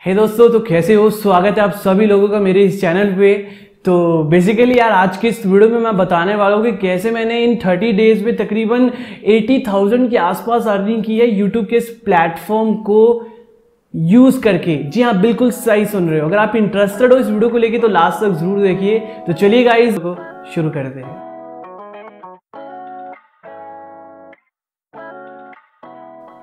हे दोस्तों, तो कैसे हो? स्वागत है आप सभी लोगों का मेरे इस चैनल पे। तो बेसिकली यार आज के इस वीडियो में मैं बताने वाला हूँ कि कैसे मैंने इन 30 डेज में तकरीबन 80,000 के आसपास अर्निंग की है यूट्यूब के इस प्लेटफॉर्म को यूज करके। जी हाँ, बिल्कुल सही सुन रहे हो। अगर आप इंटरेस्टेड हो इस वीडियो को लेके तो लास्ट तक जरूर देखिए। तो चलिए गाइस को शुरू करते हैं।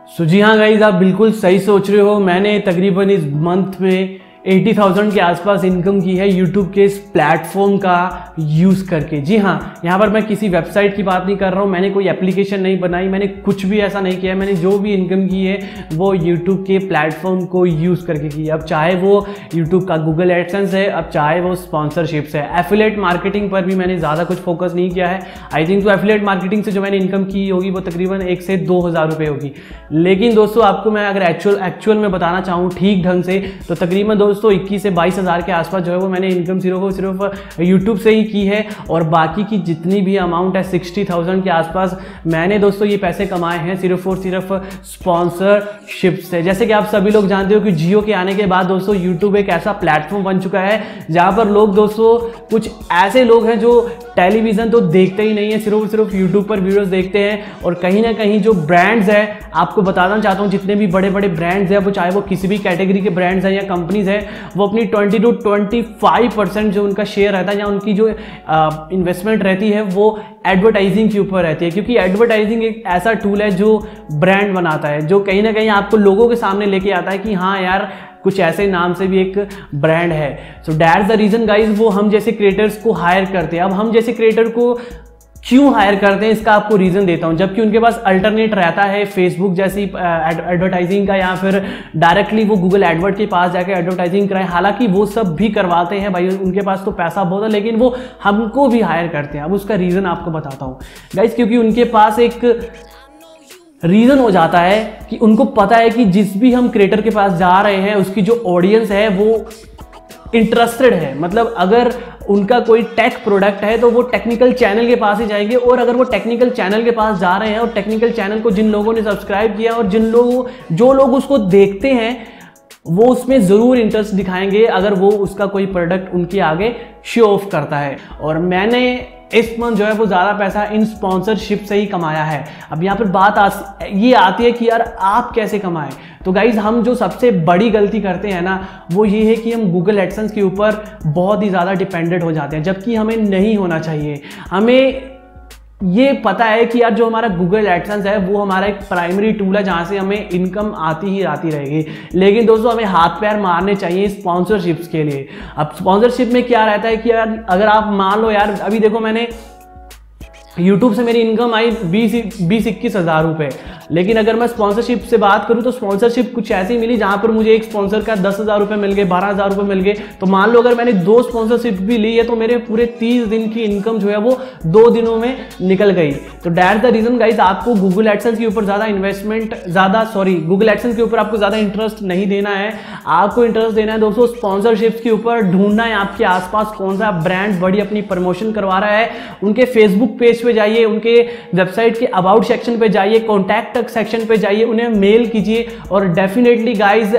सो जी हाँ गाइज, आप बिल्कुल सही सोच रहे हो। मैंने तकरीबन इस मंथ में 80,000 के आसपास इनकम की है यूट्यूब के इस प्लेटफॉर्म का यूज़ करके। जी हाँ, यहाँ पर मैं किसी वेबसाइट की बात नहीं कर रहा हूँ, मैंने कोई एप्लीकेशन नहीं बनाई, मैंने कुछ भी ऐसा नहीं किया। मैंने जो भी इनकम की है वो यूट्यूब के प्लेटफॉर्म को यूज़ करके की है। अब चाहे वो यूट्यूब का गूगल एडसेंस है, अब चाहे वो स्पॉन्सरशिप्स है। एफिलिएट मार्केटिंग पर भी मैंने ज़्यादा कुछ फोकस नहीं किया है। आई थिंक तो एफिलिएट मार्केटिंग से जो मैंने इनकम की होगी वो तकरीबन 1 से 2,000 रुपये होगी। लेकिन दोस्तों आपको मैं अगर एक्चुअल में बताना चाहूँ ठीक ढंग से, तो तकरीबन दोस्तों 21 से 22,000 के आसपास जो है वो मैंने इनकम सिर्फ यूट्यूब से ही की है। और बाकी की जितनी भी अमाउंट है 60,000 के आसपास मैंने दोस्तों ये पैसे कमाए हैं सिर्फ और सिर्फ स्पॉन्सरशिप से। जैसे कि आप सभी लोग जानते हो कि जियो के आने के बाद दोस्तों यूट्यूब एक ऐसा प्लेटफॉर्म बन चुका है जहां पर लोग दोस्तों कुछ ऐसे लोग हैं जो टेलीविजन तो देखते ही नहीं है, सिर्फ यूट्यूब पर वीडियोस देखते हैं। और कहीं ना कहीं जो ब्रांड्स है, आपको बताना चाहता हूँ, जितने भी बड़े बड़े ब्रांड्स हैं, वो चाहे वो किसी भी कैटेगरी के ब्रांड्स हैं या कंपनीज हैं, वो अपनी 20 to 25% जो उनका शेयर रहता है या उनकी जो इन्वेस्टमेंट रहती है वो एडवर्टाइजिंग के ऊपर रहती है। क्योंकि एडवर्टाइजिंग एक ऐसा टूल है जो ब्रांड बनाता है, जो कहीं ना कहीं आपको लोगों के सामने लेके आता है कि हाँ यार कुछ ऐसे नाम से भी एक ब्रांड है। So that's the reason guys, वो हम जैसे क्रिएटर्स को हायर करते हैं। अब हम जैसे क्रिएटर को क्यों हायर करते हैं इसका आपको रीजन देता हूं। जबकि उनके पास अल्टरनेट रहता है फेसबुक जैसी एडवर्टाइजिंग का, या फिर डायरेक्टली वो गूगल एडवर्ड के पास जाकर एडवर्टाइजिंग कराएं। हालांकि वो सब भी करवाते हैं भाई, उनके पास तो पैसा बहुत है, लेकिन वो हमको भी हायर करते हैं। अब उसका रीजन आपको बताता हूं गाइज, क्योंकि उनके पास एक रीजन हो जाता है कि उनको पता है कि जिस भी हम क्रिएटर के पास जा रहे हैं उसकी जो ऑडियंस है वो इंटरेस्टेड है। मतलब अगर उनका कोई टेक प्रोडक्ट है तो वो टेक्निकल चैनल के पास ही जाएंगे। और अगर वो टेक्निकल चैनल के पास जा रहे हैं और टेक्निकल चैनल को जिन लोगों ने सब्सक्राइब किया और जो लोग उसको देखते हैं वो उसमें ज़रूर इंटरेस्ट दिखाएंगे अगर वो उसका कोई प्रोडक्ट उनके आगे शो ऑफ करता है। और मैंने इस मंथ जो है वो ज़्यादा पैसा इन स्पॉन्सरशिप से ही कमाया है। अब यहाँ पर बात ये आती है कि यार आप कैसे कमाएं। तो गाइज, हम जो सबसे बड़ी गलती करते हैं ना वो ये है कि हम गूगल एडसेंस के ऊपर बहुत ही ज़्यादा डिपेंडेंट हो जाते हैं, जबकि हमें नहीं होना चाहिए। हमें ये पता है कि यार जो हमारा गूगल एडसेंस है वो हमारा एक प्राइमरी टूल है जहाँ से हमें इनकम आती रहेगी। लेकिन दोस्तों हमें हाथ पैर मारने चाहिए स्पॉन्सरशिप्स के लिए। अब स्पॉन्सरशिप में क्या रहता है कि यार अगर आप मान लो यार, अभी देखो मैंने यूट्यूब से मेरी इनकम आई 20-21 हज़ार रुपये। लेकिन अगर मैं स्पॉन्सरशिप से बात करूं तो स्पॉन्सरशिप कुछ ऐसी मिली जहां पर मुझे एक स्पॉन्सर का 10,000 रुपये मिल गए, 12,000 रुपये मिल गए। तो मान लो अगर मैंने 2 स्पॉन्सरशिप भी ली है तो मेरे पूरे 30 दिन की इनकम जो है वो 2 दिनों में निकल गई। तो दैट्स द रीजन गाइज, आपको गूगल एडसेंस के ऊपर गूगल एडसेंस के ऊपर आपको ज़्यादा इंटरेस्ट नहीं देना है। आपको इंटरेस्ट देना है दोस्तों स्पॉन्सरशिप्स के ऊपर। ढूंढना है आपके आसपास कौन सा ब्रांड बड़ी अपनी प्रमोशन करवा रहा है। उनके फेसबुक पेज पे जाइए, उनके वेबसाइट के अबाउट सेक्शन पे जाइए, कॉन्टैक्ट सेक्शन पे जाइए, उन्हें मेल कीजिए। और डेफिनेटली गाइज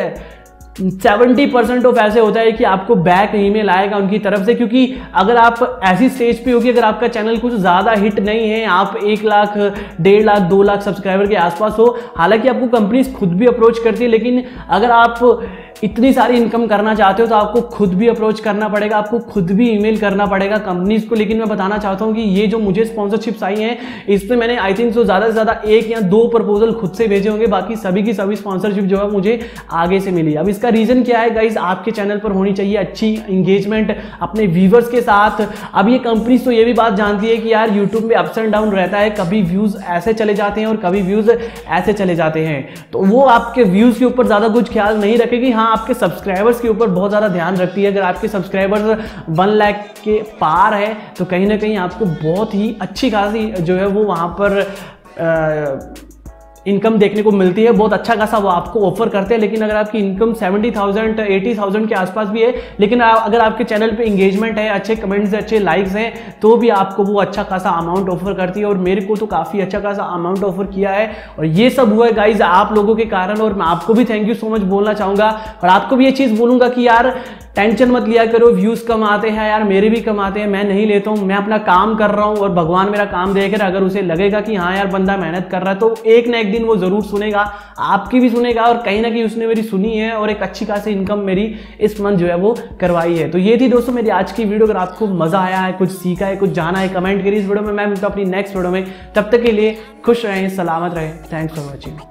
70% ऑफ ऐसे होता है कि आपको बैक ईमेल आएगा उनकी तरफ से। क्योंकि अगर आप ऐसी स्टेज पे हो कि अगर आपका चैनल कुछ ज़्यादा हिट नहीं है, आप 1 लाख, 1.5 लाख, 2 लाख सब्सक्राइबर के आसपास हो, हालांकि आपको कंपनीज खुद भी अप्रोच करती है, लेकिन अगर आप इतनी सारी इनकम करना चाहते हो तो आपको खुद भी अप्रोच करना पड़ेगा, आपको खुद भी ईमेल करना पड़ेगा कंपनीज को। लेकिन मैं बताना चाहता हूँ कि ये जो मुझे स्पॉन्सरशिप्स आई हैं इसमें मैंने आई थिंक तो ज़्यादा से ज़्यादा 1 या 2 प्रपोजल खुद से भेजे होंगे, बाकी सभी की सभी स्पॉन्सरशिप जो है मुझे आगे से मिली। अब इसका रीज़न क्या है गाइज, आपके चैनल पर होनी चाहिए अच्छी इंगेजमेंट अपने व्यूवर्स के साथ। अब ये कंपनीज तो ये भी बात जानती है कि यार यूट्यूब में अप्स एंड डाउन रहता है, कभी व्यूज़ ऐसे चले जाते हैं और कभी व्यूज़ ऐसे चले जाते हैं। तो वो आपके व्यूज़ के ऊपर ज़्यादा कुछ ख्याल नहीं रखेगी, हाँ आपके सब्सक्राइबर्स के ऊपर बहुत ज़्यादा ध्यान रखती है। अगर आपके सब्सक्राइबर्स 1 लाख के पार है तो कहीं ना कहीं आपको बहुत ही अच्छी खासी जो है वो वहाँ पर इनकम देखने को मिलती है, बहुत अच्छा खासा वो आपको ऑफर करते हैं। लेकिन अगर आपकी इनकम 70,000 80,000 के आसपास भी है, लेकिन अगर आपके चैनल पे एंगेजमेंट है, अच्छे कमेंट्स है, अच्छे लाइक्स हैं, तो भी आपको वो अच्छा खासा अमाउंट ऑफर करती है। और मेरे को तो काफ़ी अच्छा खासा अमाउंट ऑफर किया है, और ये सब हुआ है गाइज आप लोगों के कारण। और मैं आपको भी थैंक यू सो मच बोलना चाहूँगा, और आपको भी ये चीज़ बोलूँगा कि यार टेंशन मत लिया करो, व्यूज़ कम आते हैं यार, मेरे भी कम आते हैं, मैं नहीं लेता हूँ, मैं अपना काम कर रहा हूँ और भगवान मेरा काम देख रहा है। अगर उसे लगेगा कि हाँ यार बंदा मेहनत कर रहा है, तो एक ना एक दिन वो ज़रूर सुनेगा, आपकी भी सुनेगा, और कहीं ना कहीं उसने मेरी सुनी है और एक अच्छी खासी इनकम मेरी इस मंथ जो है वो करवाई है। तो ये थी दोस्तों मेरी आज की वीडियो। अगर आपको मज़ा आया है, कुछ सीखा है, कुछ जाना है, कमेंट करिए इस वीडियो में। मैं मिलता हूं अपनी नेक्स्ट वीडियो में, तब तक के लिए खुश रहें, सलामत रहें। Thanks for watching.